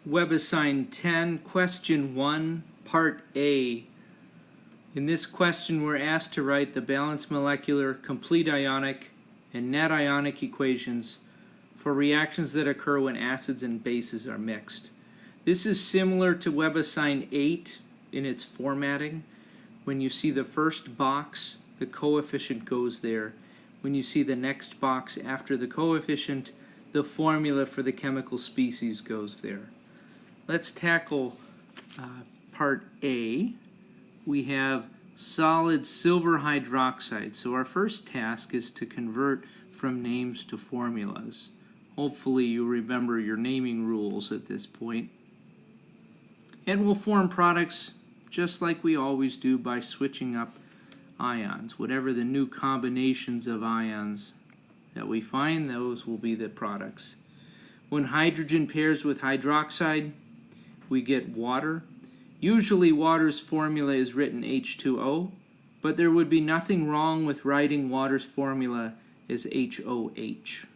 Web Assign 10, Question 1, Part A. In this question, we're asked to write the balanced molecular, complete ionic, and net ionic equations for reactions that occur when acids and bases are mixed. This is similar to Web Assign 8 in its formatting. When you see the first box, the coefficient goes there. When you see the next box after the coefficient, the formula for the chemical species goes there. Let's tackle part A. We have solid silver hydroxide. So our first task is to convert from names to formulas. Hopefully you remember your naming rules at this point. And we'll form products just like we always do by switching up ions. Whatever the new combinations of ions that we find, those will be the products. When hydrogen pairs with hydroxide, we get water. Usually water's formula is written H2O, but there would be nothing wrong with writing water's formula as HOH.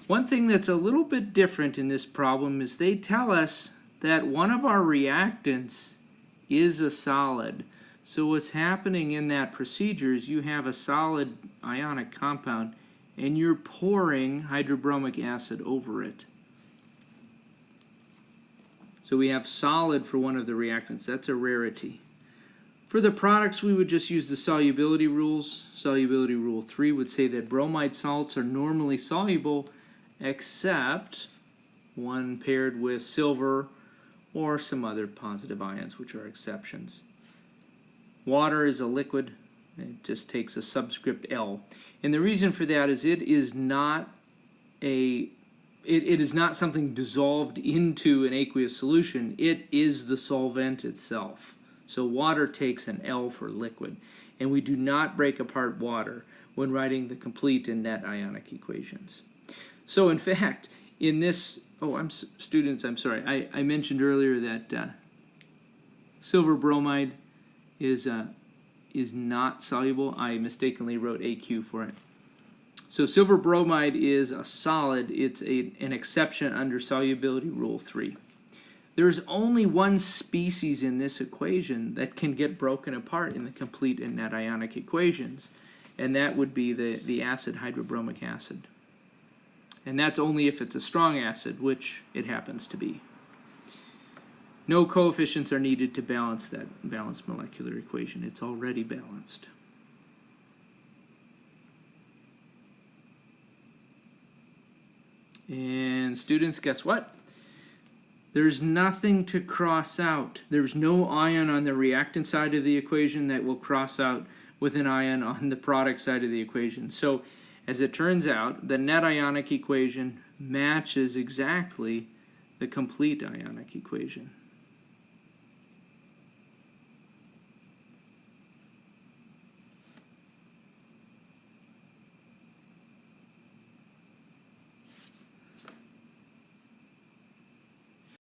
One thing that's a little bit different in this problem is they tell us that one of our reactants is a solid. So what's happening in that procedure is you have a solid ionic compound and you're pouring hydrobromic acid over it. So we have solid for one of the reactants. That's a rarity. For the products, we would just use the solubility rules. Solubility rule 3 would say that bromide salts are normally soluble except when paired with silver or some other positive ions, which are exceptions. Water is a liquid. It just takes a subscript L. And the reason for that is it is not something dissolved into an aqueous solution. It is the solvent itself. So water takes an L for liquid. And we do not break apart water when writing the complete and net ionic equations. So in fact, in this, students, I'm sorry, I mentioned earlier that silver bromide is not soluble. I mistakenly wrote AQ for it. So silver bromide is a solid. It's an exception under solubility rule 3. There's only one species in this equation that can get broken apart in the complete and net ionic equations, and that would be the acid hydrobromic acid. And that's only if it's a strong acid, which it happens to be. No coefficients are needed to balance that balanced molecular equation. It's already balanced. And students, guess what? There's nothing to cross out. There's no ion on the reactant side of the equation that will cross out with an ion on the product side of the equation. So, as it turns out, the net ionic equation matches exactly the complete ionic equation.